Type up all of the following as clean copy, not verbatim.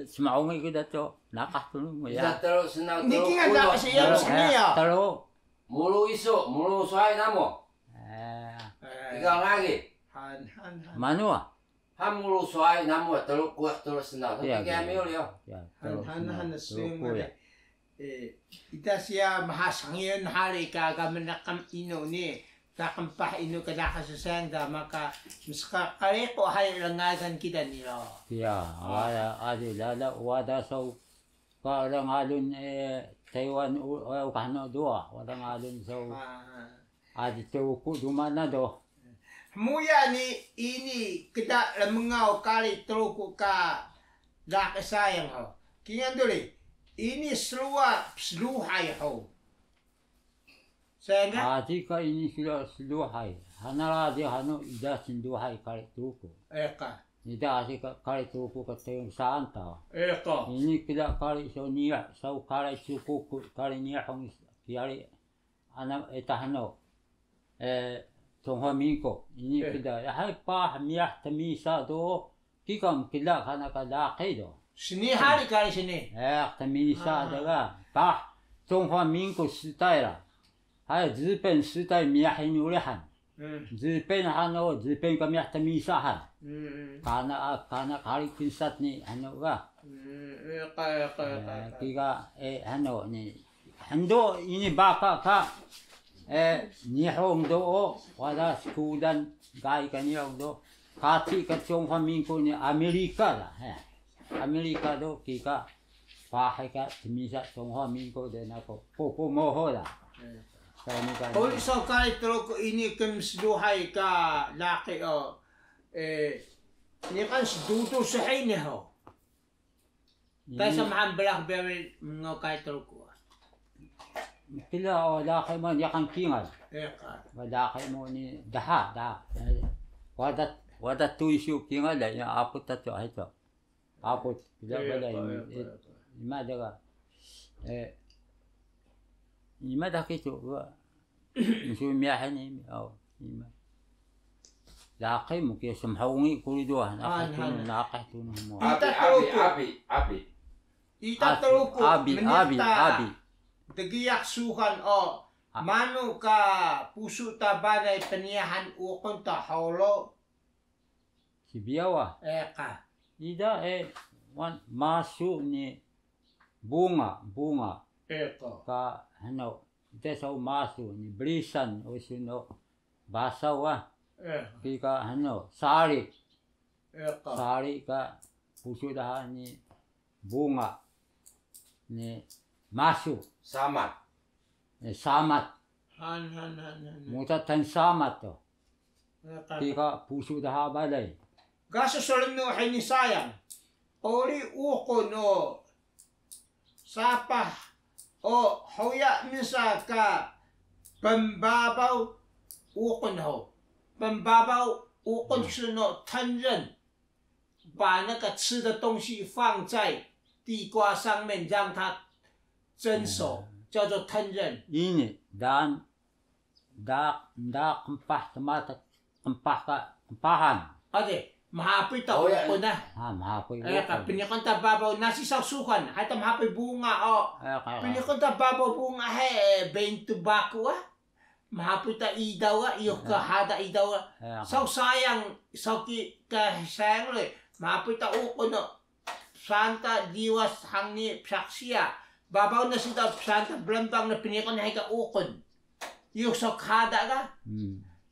Semaungi kita to nakatulong mo ya. terus senang Niki nga da kasi yan siniya. Talo. Mulu iso, mulu suai namo. Ikaw lagi. Han. Manua. Han mulu suai namo terus kuat terus senang. Tapi kami yo. Ya. Han na swing mo. Ita siya mahasangyan hari ka gaman na kam ino ni. Takampah ino kada kasasang da maka miska kare ko hay langagan kita niyo. Ya, ada lala wada so parang alun Taiwan o kano dua, walang alun so ada tuku dumana do. Muya ni ini kita lemengau kali truku ka dak sayang ho. Kingan duli. Ini seluhai ho. Sehingga Jika ini sudah seluhai, hanala dia hanu ida senduhai kali tuku. eka. Ida asik kali tuku katayong santa. Eka. Ini kita kali so niya, so kali tuku kali niya hong kali anak etahano. Tongho mingko ini kita hai pa miyah tamisa do kikam kila kana kadaki do. Sini hari kali sini. tamisa daga pa tongho mingko style. 还有日本时代灭黑牛的汉，日本汉哦，日本个灭的米啥汉，karena kali kisat ni ano ka, kika ano ni, ando ini baka ka, nihong do wala skudan gai ka nihong do, kati ka Tionghoa Mingko ni Amerika lah, Amerika do kika pahay ka timisa Tionghoa Mingko din ako, pupumoho lah. Kung isaw kali truko ini kem seduhai ka laki o ini kan seduto sa ini ho. Kaya sa mahang blackberry mga kali truko. Pila o laki mo yakang kingal. Eka. Laki mo ni daha. Wadat tu isu kingal da ya apot tato ito. Apot pila wala ima daga. Ima dah kito Isu miyahan ni ima. Laki mo kaya samhaungi kuliduan nakahito mo. Abi. Ita truko Abi. Dagiyak sukan o mano ka puso ta banay paniyahan ukon ta holo. Si Biawa. Eka. Ida masuk ni bunga. Eka. Ka ano ite sa masuk ni berisan o sino basaw kika ano sari. Eka. Sari ka puso dahan ni bunga ni masuk. Samat. Samat. Han. Mutatan samat to. Eka. Kika puso dahan balay. Gaso solim no hay ni sayang. Ori ukon o sapah o hoya minsa ka pembabaw ukon ho. Pembabaw ukon suno 烹饪，把那个吃的东西放在地瓜上面，让它蒸熟，叫做烹饪。 Ini dan kempah temata kempahan. Ade, mahapoy ta ukon na. Mahapoy Eka, pinikon ta babaw nasisaw sukan. Hay ta mahapoy bunga o. Pinikon ta babaw bunga he, 20 bako mahapoy ta idaw iyo ka hada idaw Saw sayang, saw ki sayang le. Mahapoy ta ukon no. Santa diwas hangni psaksya. Babaw na sida Santa blambang na pinikon hay ka ukon. Iyo saw hada ka.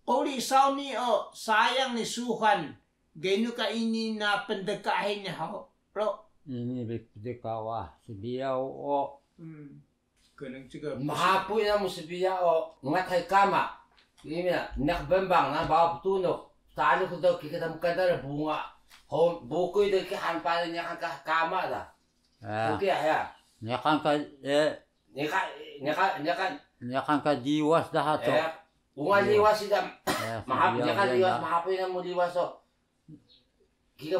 Kuli saw ni o sayang ni sukan. Gano ka ini na pendekahin niya ho? Ini berdekawa sebiau o. Ganang juga. Mahapoy na mo sa biya o ngatay kama. Ini na nakbembang na bawa tunok. Talo ko daw kikita mo kada bunga. Bukoy daw kihanpalan niya kang kama da. Okay ya. Nyakan ka nyakan ka diwas dah to. Bunga liwas sida. Nyakan liwas mahapoy na mo liwas o. Kika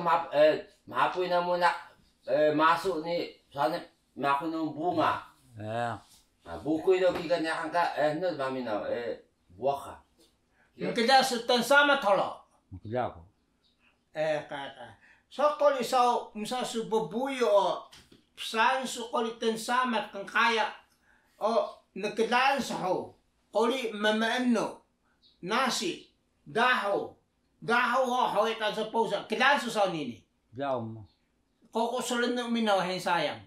mahapoy na mo na masuk ni sana mako ng bunga. Bukoy daw kika niya kang no mami na buwak ka. Mungkin sa tansama tolo. Mungkin ako. Kaka. So koli sa musa su babuyo o saan su koli tensamat kang kaya o nagkilaan sa ho. Koli mamaano nasi daho ho hawitan sa posa. Kilaan su sa nini. Jauh. Koko sulan na uminaw hen sayang.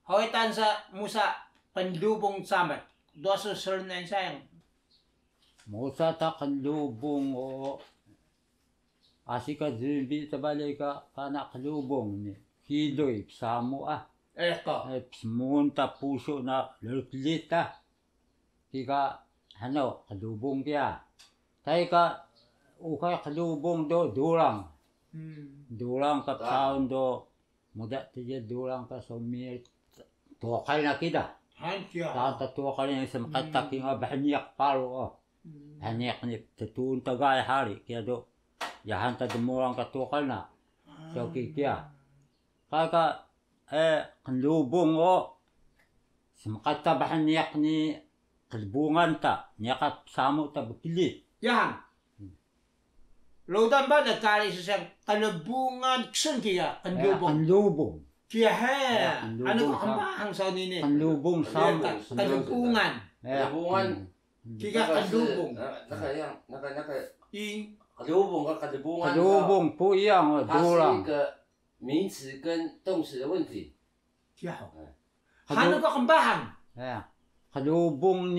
Hawitan sa musa pandubong samat. Dua su sulan na hen sayang. Musa ta kalubong o asika zimbi tabali ka kana kalubong ni hiloy samo Eko. Munta puso na lulita kika ano kalubong kya tay ka ukay kalubong do durang ka sound do muda tiya durang ka sumir tokay na kita tata tokay na sa makataki nga bahanyak palo hanyak ni tutun tagay hari kaya do yahan ta demurang ka tokal na so kikya kaka kanlubong o sumakata bahanyak ni kalbungan ta niyakat samo ta bukili Yahan. Lodan ba nagkali sa siyang kalubungan ksun kaya kanlubong? Kanlubong. Kaya ano ka kamahang sa nini? Kanlubong samo. Kalubungan. Kalubungan. Kaya kalubong. Kalubong 和 kalubungan kalubong po iyang 它是 durang 一个名词跟动词的问题。 Kaya ano ka kambahan? kalubong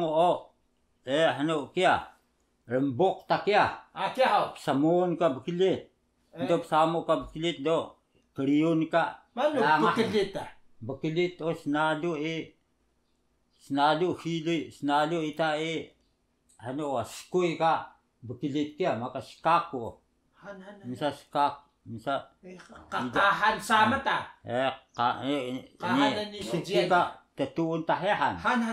o ano kya rembok ta kya Kaya samun ka bukili do samo ka bukilit do kriyon ka Mano bukilit bukilit o snado snado ita ano skuy ka bukilit kya maka skako misa skak misa kakahan sama ta. Kahanan ni sika tatuon tahehan Han.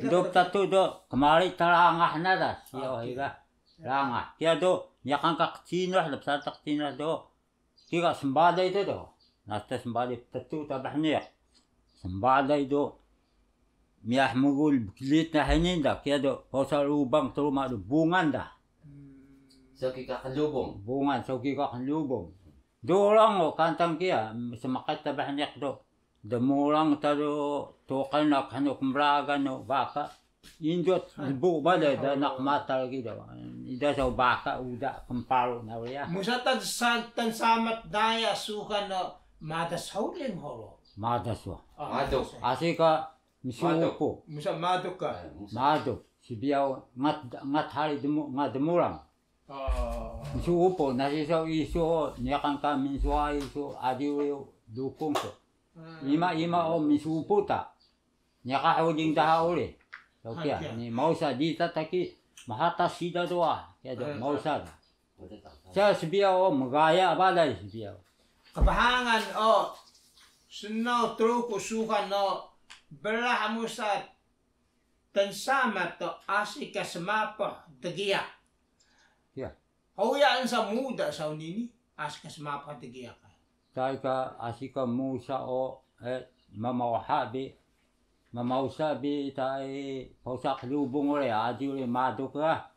do tatu do kemari tarangah nada siya higa rangah kya do yakan ka ktinah lapsa ta ktinah do kika sembada itu do nasta sembada tatu tabahnya sembada do miyah mugul bukilit na hanin da kya do posa lubang teruma do bungan da so kika kalubong bungan so kika kanlubong do lang o kantang kya semakat tabahnya do demurang tado tokal na kano kumraga no baka indot bu bala da nak mata lagi do ida sa baka uda kumparo na wala Musatan santan samat daya sukan no madas hauling horo. madaswa Madok. asika misuko Musa madok ka. mado sibiyaw ngat hari demurang misuko nasisaw iso niyakan ka minsuwa iso adiyo dukong so ima o misupo ta nyaka hawding ta uli so kya ni mausa dita taki mahata sida doa kya do mausa sa sibiya o magaya balay sibiya Kabahangan o sunaw truko sukan no belah musa tansamat to asika semapo tegiya. kya Hawiyaan sa muda sa unini asika semapo tegiya ka. taika asika musa o mamausa bi tai pausak lubong ore adi ore maduk ka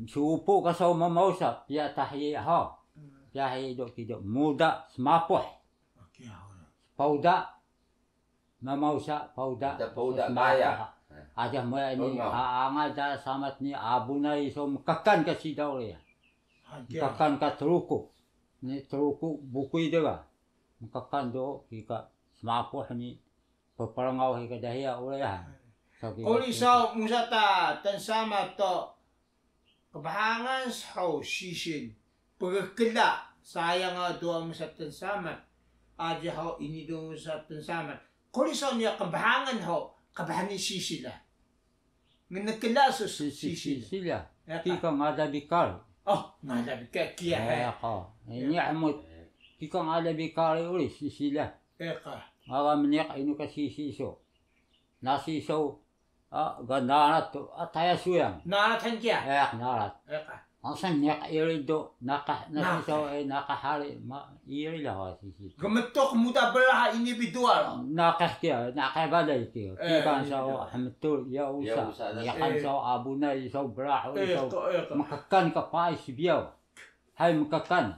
supo ka sa mamausa ya tahi ha ya hi do kido muda semapoh pauda mamausa pauda kaya aja mo ni aanga da samat ni abunay so makakan ka si daw ya makakan ka truko ni truko bukuy daga makakan do kika semapoh ni paparangaw hi kadahiya ula ya Kuli sa musata tansama to kabahangan sa sisin pagkila sayang nga doon sa tansama aja ho ini doon sa tansama kuli sa niya kabahangan ho kabahanin sisila nga nagkila sa sisil sila kika ngada bikal ngada bikal kiya ini amot kika ngada bikal uli sisila aga meniak inu ka sisiso nasiso gandarat to ataya suyang narat kiya narat asan niak irido nasiso nakahari iri lah sisi gamatok muda belah individual nakahkiya nakabalay kiyo kika sa hamatul ya usa niakan sa abunay sa brah sa makakan ka pa sibiyaw hai makakan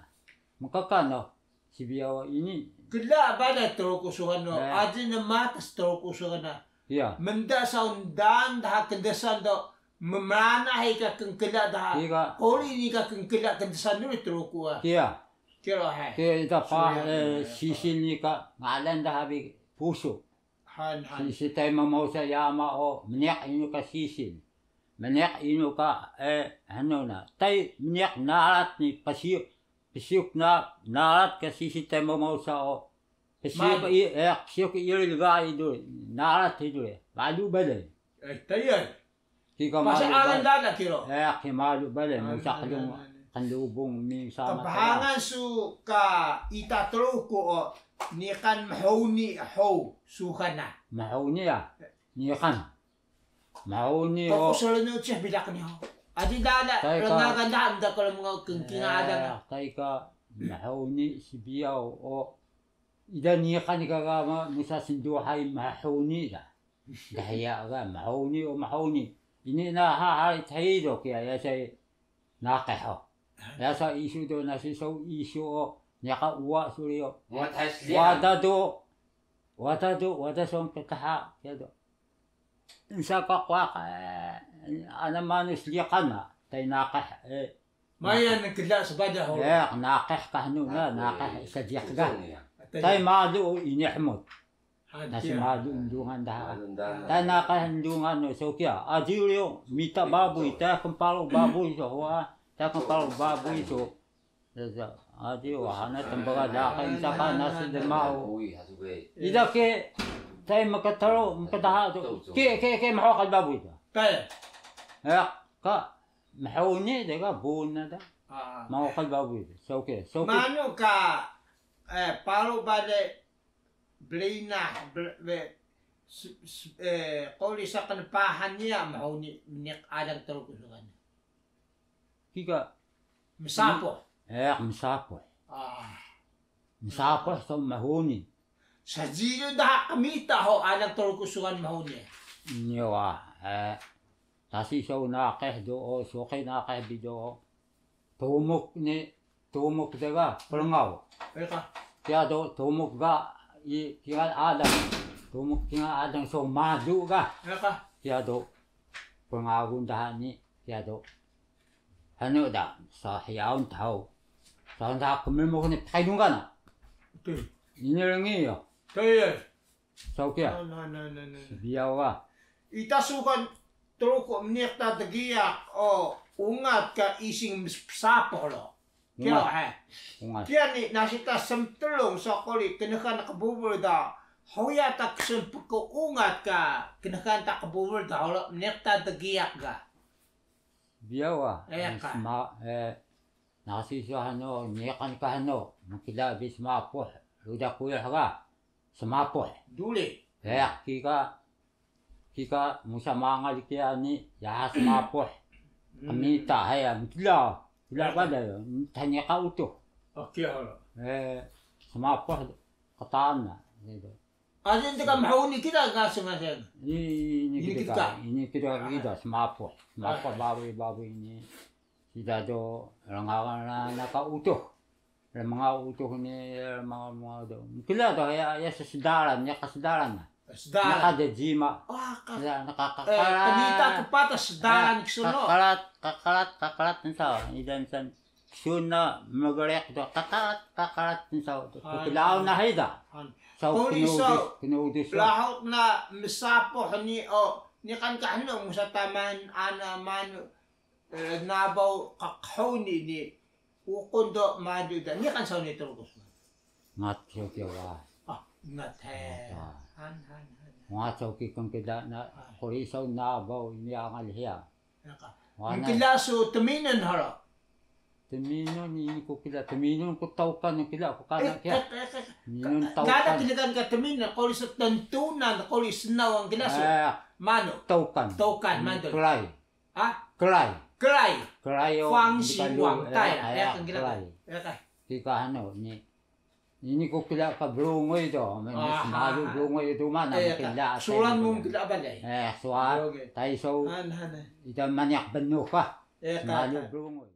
no sibiaw ini Kila bala trokusuhan no. Adi na matas trokusuhan na. ya Menda sa undan daha kendesan do memana hai ka kengkila daha. Koli ni ka kengkila kendesan do troku ah. Kira hai. Kita pa sisil ni ka ngalan dah habis puso. Si tayo mau sa yama o meniak ino ka sisil. Meniak ino ka ano na. Tay meniak narat ni pasiuk na narat ka sisil tayo mau sa o. Pasiuk ilga ido narat ido malu balay. Tayo. Pasal alan dala kiro. Malu balay mo sa kalung kanlubong mi sama. Kabahangan su ka itatro ko o ni kan mahoni ho sukan na. Mahoni ya. Ni kan. Mahoni o. Pagkusulan nyo siya bilak niyo. Adi dala rangaganda anda ko mga kingkingadan. Kay ka mahoni si biyaw o ida ni kan ka musa sinduhay mahoni da. Dahaya ka mahoni o mahoni. Ini na ha tayo kaya ya say nakaho. Ya sa isu do na si so isu o nyaka uwa suryo. Wada song kataha ya do. Insa ka kwa ana manus liqan na tay nakah Mayan kila sa bada ho. nakah kahnu na nakah sa diyak ga. Tay malu inihmod. Nasi malu indungan dah. Tay nakah indungan no so kya ajulyo mita baboy ta kempalo baboy so wa ta kempalo baboy so. Adi wahana tembaga dah kan saka nasi demau. Ida ke tay makataro makataha ke mahok al baboy ta. Tay. Ka mahawni daga buna da. Mahok al baboy. So ke. Mano ka palo bale blina koli sa kanapahan niya mahawni minik alang tarukusukan. Kika Misapo. Misapo. Misapo so mahawni. Sa jilo dah kamita ho alang tarukusukan mahawni. Nyawa tasi so nakeh do o so kay nakeh bido tumok daga pelangaw. Kaya do tumok ga kaya adang so madu ga. Kaya do pengagun dahan ni kaya do ano da sa hiyaon tao. Sa kumimo ko ni pakinong ka na. Inilangi yo. Tayo. So kaya. Biyaw ka. Itasukan truko mnikta dagiyak o ungat ka ising sapolo. Kaya Kaya ni nasita samtulong sa koli kinakan nakabubur da hoya ta ko ungat ka kinakan ta kabubur da hola mnikta dagiyak ga. Biyaw nasi sa ano niyakan ka ano makila bis mapoh luda kuya ka samapoh. Duli. Kika musa mangal kaya ni yahas mapoh. Kamita haya mutla ba dayo tanya ka uto. Okay holo. Samapoh kataan na. Adin ka mahuni kita ngasungasen. Ini kita samapoh. Samapoh baboy ini sida do rangakan na nakauto. Mga uto ni mga do. Kila do ya sedaran ya kasedaran na. Nakadejima. Kanita kapatas dalan kisuno. Kakalat nsaw. Idan san suna magarek do kakalat nsaw. Kilaw na hayda. So kinudis. Lahot na misapo ni o ni kan kahno mo sa taman ana man nabaw kakhawni ni ukundo maduda. Ni kan saw ni turgos. Ngat siya Ngat he. Mga choki kung kida na kurisaw na baw iniangal hiya. Ang kilaso taminan hara. Taminan ini ko kila taminan ko tawkan ng kila ko kana kaya. Taminan tawkan. Kada kiligan ka taminan kuris tantunan kuris naw ang kilaso. Mano? Tawkan man do. Klay. Klay o. Fang si wang tay. Ang kilay. Kika ano ni ini ko kila ka brungoy do, mas malu brungoy do man ang kila. Sulan mong kila balay. Suwan. Tayo so. Ita manyak banu ka. Malu brungoy.